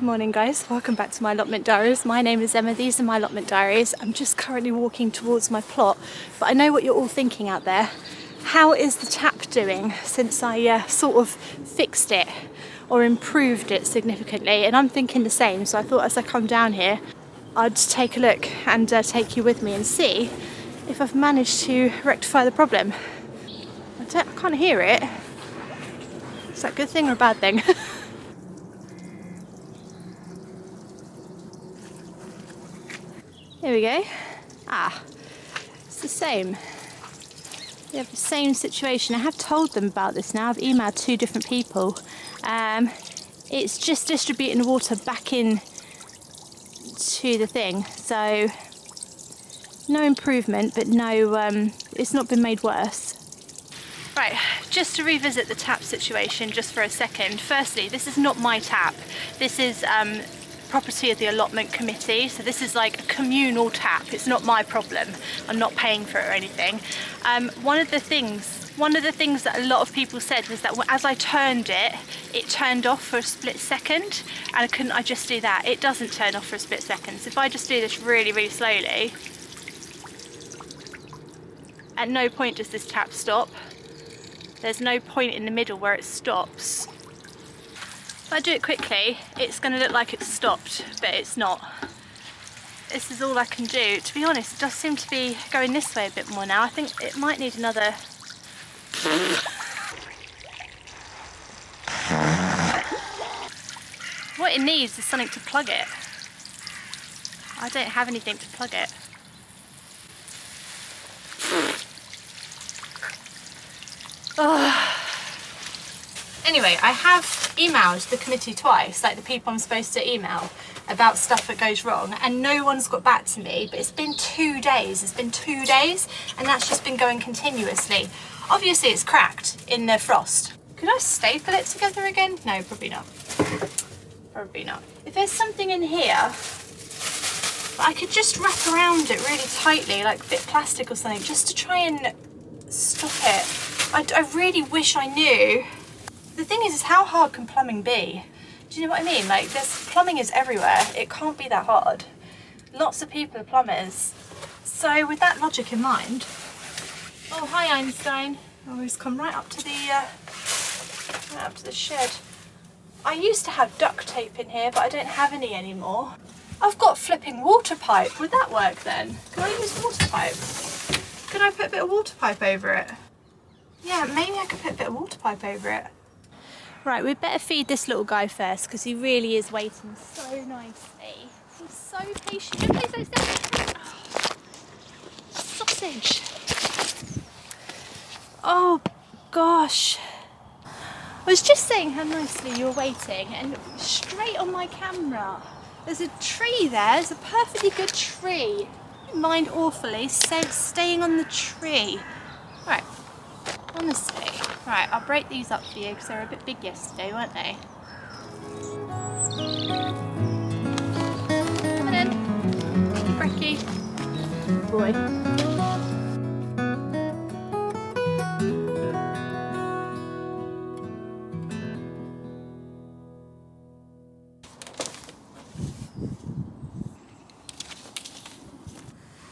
Morning guys, welcome back to my allotment diaries. My name is Emma, these are my allotment diaries. I'm just currently walking towards my plot, but I know what you're all thinking out there. How is the tap doing since I sort of fixed it or improved it significantly? And I'm thinking the same, so I thought as I come down here I'd take a look and take you with me and see if I've managed to rectify the problem. I can't hear it. Is that a good thing or a bad thing? Here we go. It's the same. We have the same situation. I have told them about this now. I've emailed 2 different people. It's just distributing the water back in to the thing. So no improvement, but no, it's not been made worse. Right, just to revisit the tap situation just for a second. Firstly, this is not my tap. This is property of the allotment committee, so this is like a communal tap. It's not my problem. I'm not paying for it or anything. One of the things that a lot of people said was that as I turned it, it turned off for a split second, and couldn't I just do that? It doesn't turn off for a split second. So if I just do this really, really slowly, at no point does this tap stop. There's no point in the middle where it stops. If I do it quickly, it's going to look like it's stopped, but it's not. This is all I can do. To be honest, it does seem to be going this way a bit more now. I think it might need another... What it needs is something to plug it. I don't have anything to plug it. Oh. Anyway, I have emailed the committee twice, like the people I'm supposed to email, about stuff that goes wrong, and no one's got back to me, but it's been 2 days. It's been 2 days, and that's just been going continuously. Obviously it's cracked in the frost. Could I staple it together again? No, probably not. Probably not. If there's something in here, I could just wrap around it really tightly, like a bit of plastic or something, just to try and stop it. I really wish I knew. The thing is how hard can plumbing be? Do you know what I mean? Like, plumbing is everywhere. It can't be that hard. Lots of people are plumbers. So with that logic in mind, oh hi Einstein. Oh, he's come right up to the shed. I used to have duct tape in here, but I don't have any anymore. I've got flipping water pipe. Would that work then? Can I use water pipe? Could I put a bit of water pipe over it? Yeah, maybe I could put a bit of water pipe over it. Right, we'd better feed this little guy first because he really is waiting so nicely. He's so patient. Don't place those down. Oh, sausage. Oh gosh. I was just saying how nicely you're waiting, and straight on my camera. There's a tree there. There's a perfectly good tree. Don't mind awfully staying on the tree. Right. Honestly. Right, I'll break these up for you because they were a bit big yesterday, weren't they? Come on in. Brekkie. Good boy.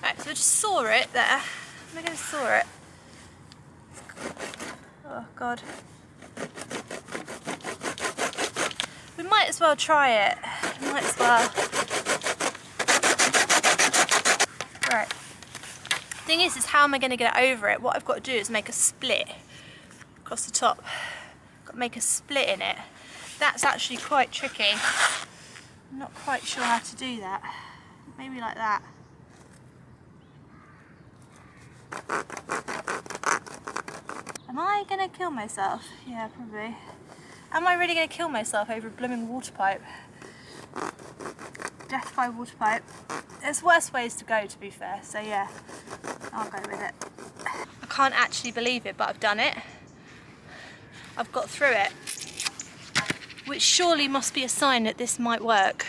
Right, so I just saw it there. Am I going to saw it? Oh God. We might as well try it. We might as well. Right. Thing is how am I going to get over it? What I've got to do is make a split across the top. Got to make a split in it. That's actually quite tricky. I'm not quite sure how to do that. Maybe like that. Am I gonna kill myself? Yeah, probably. Am I really gonna kill myself over a blooming water pipe? Death by water pipe. There's worse ways to go, to be fair, so yeah, I'll go with it. I can't actually believe it, but I've done it. I've got through it. Which surely must be a sign that this might work.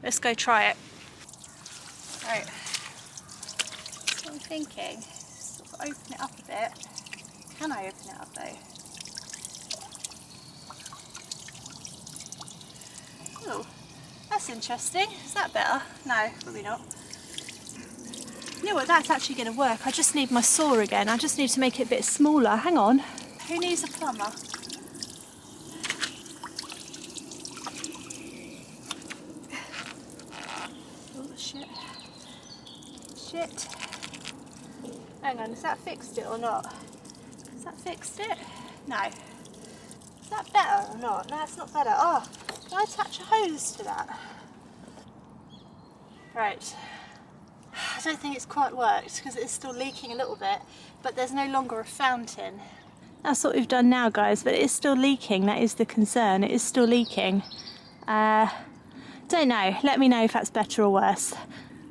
Let's go try it. Right. That's what I'm thinking. Sort of open it up a bit. Can I open it up though? Oh, that's interesting. Is that better? No, probably not. You know what, that's actually going to work. I just need my saw again. I just need to make it a bit smaller. Hang on. Who needs a plumber? Oh, shit. Shit. Hang on, has that fixed it or not? Has that fixed it? No. Is that better or not? No, it's not better. Oh, can I attach a hose to that? Right. I don't think it's quite worked because it's still leaking a little bit, but there's no longer a fountain. That's what we've done now, guys, but it is still leaking. That is the concern. It is still leaking. Don't know. Let me know if that's better or worse.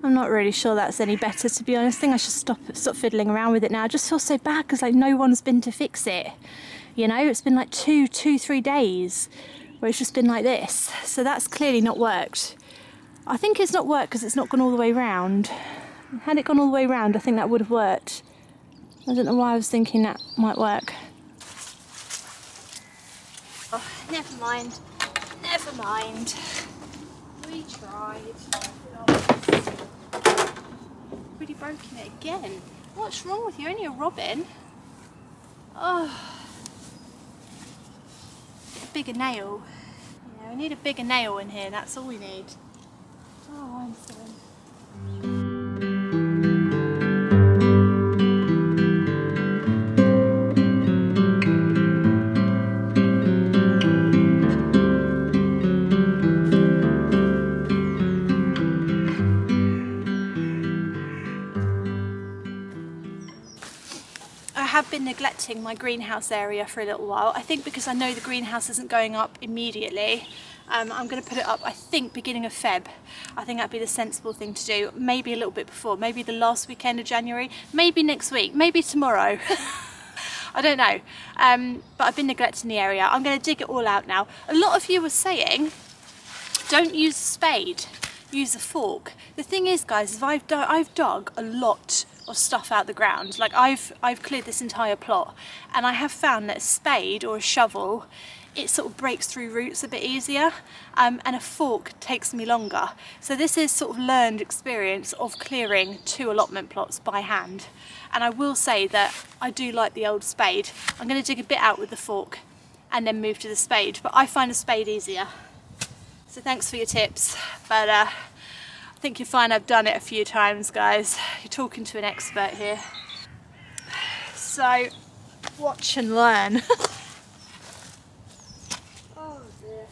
I'm not really sure that's any better, to be honest. I think I should stop fiddling around with it now. I just feel so bad because like no one's been to fix it. You know, it's been like 3 days where it's just been like this. So that's clearly not worked. I think it's not worked because it's not gone all the way round. Had it gone all the way round, I think that would have worked. I don't know why I was thinking that might work. Oh, never mind. Never mind. We tried. Really broken it again. What's wrong with you? Only a robin. Oh. A bigger nail. Yeah, we need a bigger nail in here. That's all we need. Oh, I'm sorry. I have been neglecting my greenhouse area for a little while. I think because I know the greenhouse isn't going up immediately. I'm going to put it up, I think, beginning of Feb. I think that'd be the sensible thing to do. Maybe a little bit before, maybe the last weekend of January, maybe next week, maybe tomorrow. I don't know. But I've been neglecting the area. I'm going to dig it all out now. A lot of you were saying, don't use a spade, use a fork. The thing is, guys, is I've dug a lot of stuff out the ground. Like I've cleared this entire plot, and I have found that a spade or a shovel, it sort of breaks through roots a bit easier, and a fork takes me longer. So this is sort of learned experience of clearing 2 allotment plots by hand. And I will say that I do like the old spade. I'm going to dig a bit out with the fork and then move to the spade, but I find a spade easier. So thanks for your tips, but I think you'll find I've done it a few times, guys. You're talking to an expert here. So, watch and learn. Oh dear.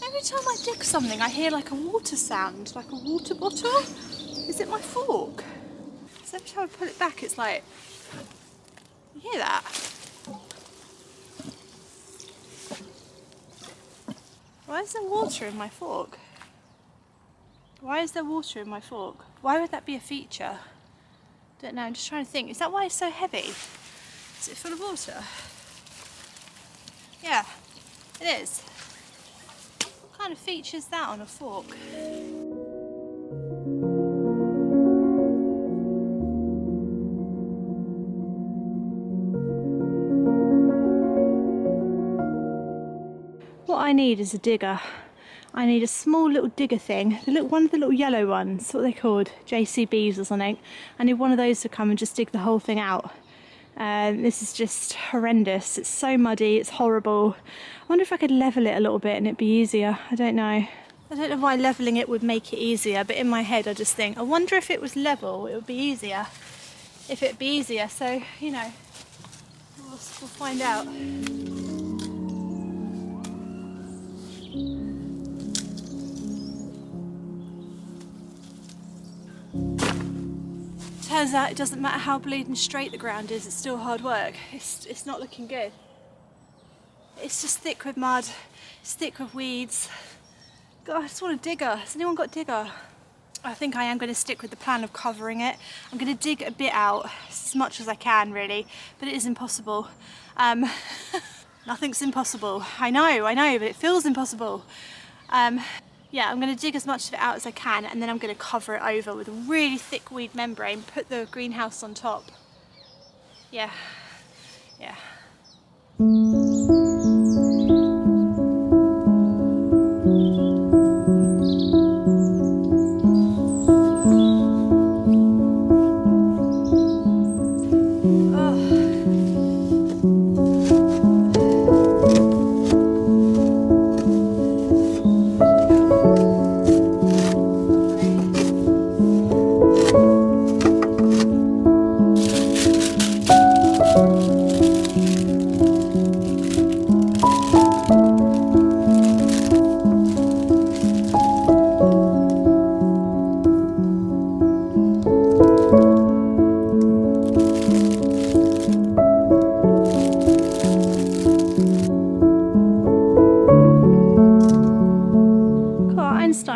Every time I dig something, I hear like a water sound, like a water bottle. Is it my fork? So every time I pull it back, it's like, you hear that? Why is there water in my fork? Why is there water in my fork? Why would that be a feature? Don't know, I'm just trying to think. Is that why it's so heavy? Is it full of water? Yeah, it is. What kind of feature is that on a fork? What I need is a digger. I need a small little digger thing, one of the little yellow ones, what are they called? JCBs or something. I need one of those to come and just dig the whole thing out. This is just horrendous. It's so muddy, it's horrible. I wonder if I could level it a little bit and it'd be easier. I don't know. I don't know why levelling it would make it easier, but in my head I just think, I wonder if it was level, it would be easier. If it'd be easier, so, you know, we'll find out. Turns out it doesn't matter how bleeding straight the ground is, it's still hard work. It's not looking good. It's just thick with mud, it's thick with weeds. God, I just want a digger. Has anyone got a digger? I think I am going to stick with the plan of covering it. I'm going to dig a bit out, as much as I can really, but it is impossible. Nothing's impossible. I know, but it feels impossible. Yeah, I'm going to dig as much of it out as I can, and then I'm going to cover it over with a really thick weed membrane, put the greenhouse on top. Yeah.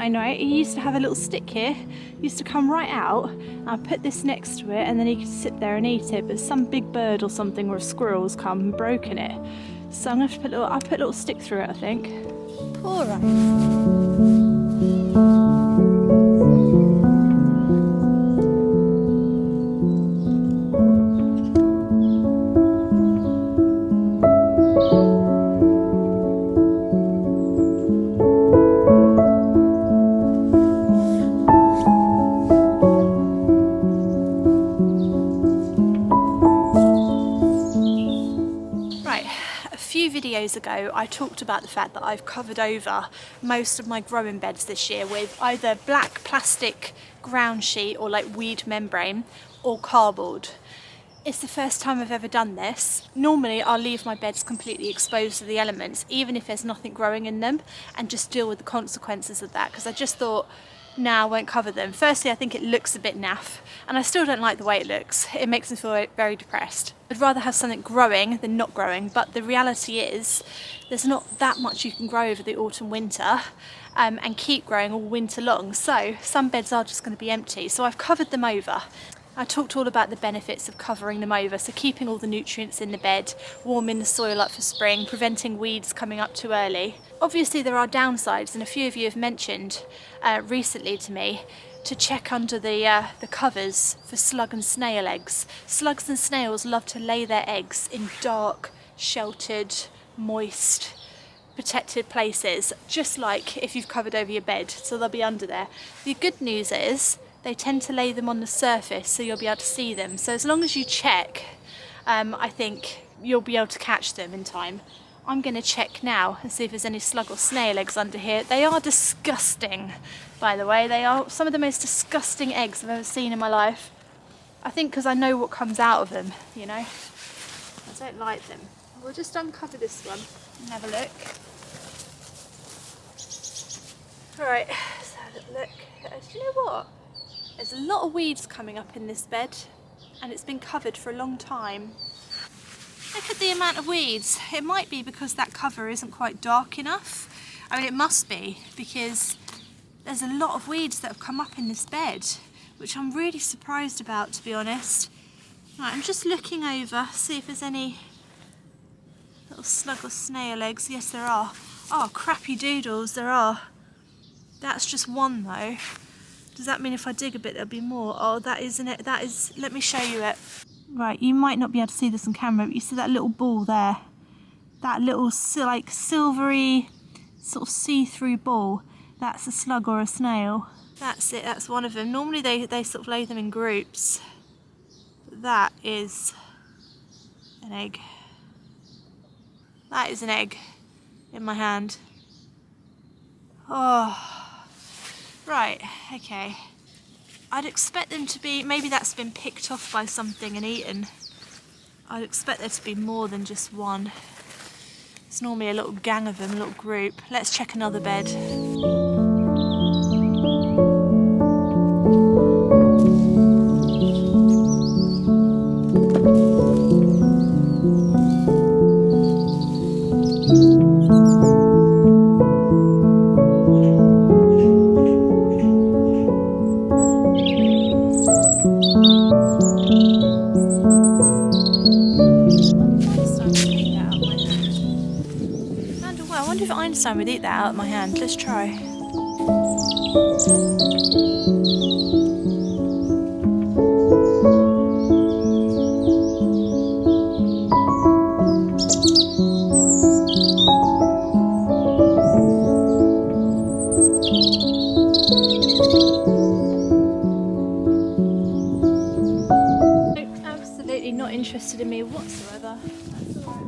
Right, he used to have a little stick here, he used to come right out, and I put this next to it and then he could sit there and eat it, but some big bird or something or a squirrel's come and broken it. So I'm going to have to put a little stick through it, I think. Alright. Videos ago I talked about the fact that I've covered over most of my growing beds this year with either black plastic ground sheet or like weed membrane or cardboard. It's the first time I've ever done this. Normally I'll leave my beds completely exposed to the elements even if there's nothing growing in them and just deal with the consequences of that, because I just thought, nah, I won't cover them. Firstly, I think it looks a bit naff and I still don't like the way it looks. It makes me feel very depressed. I'd rather have something growing than not growing, but the reality is there's not that much you can grow over the autumn winter and keep growing all winter long, so some beds are just going to be empty, so I've covered them over. I talked all about the benefits of covering them over, so keeping all the nutrients in the bed, warming the soil up for spring, preventing weeds coming up too early. Obviously there are downsides, and a few of you have mentioned recently to me to check under the covers for slug and snail eggs. Slugs and snails love to lay their eggs in dark, sheltered, moist, protected places, just like if you've covered over your bed, so they'll be under there. The good news is they tend to lay them on the surface so you'll be able to see them. So as long as you check, I think you'll be able to catch them in time. I'm going to check now and see if there's any slug or snail eggs under here. They are disgusting, by the way. They are some of the most disgusting eggs I've ever seen in my life. I think because I know what comes out of them, you know. I don't like them. We'll just uncover this one and have a look. Alright, let's have a look. Do you know what? There's a lot of weeds coming up in this bed and it's been covered for a long time. Look at the amount of weeds. It might be because that cover isn't quite dark enough. I mean, it must be, because there's a lot of weeds that have come up in this bed, which I'm really surprised about, to be honest. Right, I'm just looking over, see if there's any little slug or snail eggs. Yes, there are. Oh, crappy doodles, there are. That's just one though. Does that mean if I dig a bit there'll be more? Oh, that isn't it. That is, let me show you it. Right, you might not be able to see this on camera, but you see that little ball there? That little like silvery sort of see-through ball. That's a slug or a snail. That's it, that's one of them. Normally they sort of lay them in groups. That is an egg. That is an egg in my hand. Oh, right, okay. I'd expect them to be, maybe that's been picked off by something and eaten. I'd expect there to be more than just one. It's normally a little gang of them, a little group. Let's check another bed. I wonder if Einstein would eat that out of my hand. Let's try. Absolutely not interested in me whatsoever. That's all right.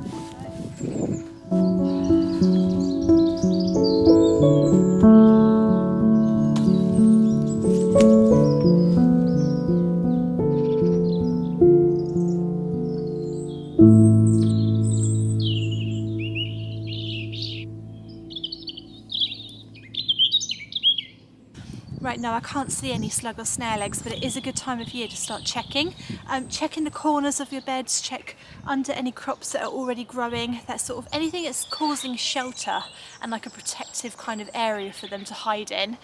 Right now I can't see any slug or snail eggs, but it is a good time of year to start checking. Check in the corners of your beds, check under any crops that are already growing, that sort of anything that's causing shelter and like a protective kind of area for them to hide in.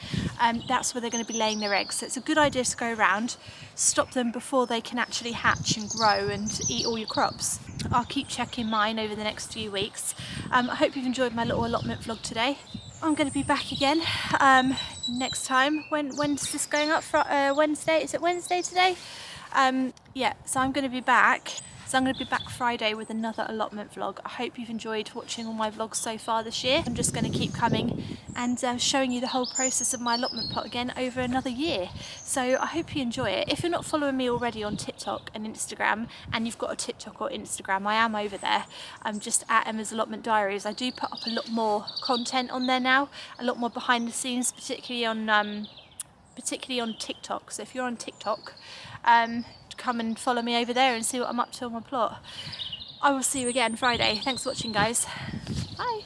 That's where they're going to be laying their eggs. So it's a good idea to go around, stop them before they can actually hatch and grow and eat all your crops. I'll keep checking mine over the next few weeks. I hope you've enjoyed my little allotment vlog today. I'm going to be back again next time. When's this going up? Wednesday? Is it Wednesday today? Yeah, so I'm going to be back. So I'm going to be back Friday with another allotment vlog. I hope you've enjoyed watching all my vlogs so far this year. I'm just going to keep coming and showing you the whole process of my allotment plot again over another year. So I hope you enjoy it. If you're not following me already on TikTok and Instagram, and you've got a TikTok or Instagram, I am over there. I'm just at Emma's Allotment Diaries. I do put up a lot more content on there now, a lot more behind the scenes, particularly on TikTok. So if you're on TikTok, come and follow me over there and see what I'm up to on my plot. I will see you again Friday. Thanks for watching, guys. Bye.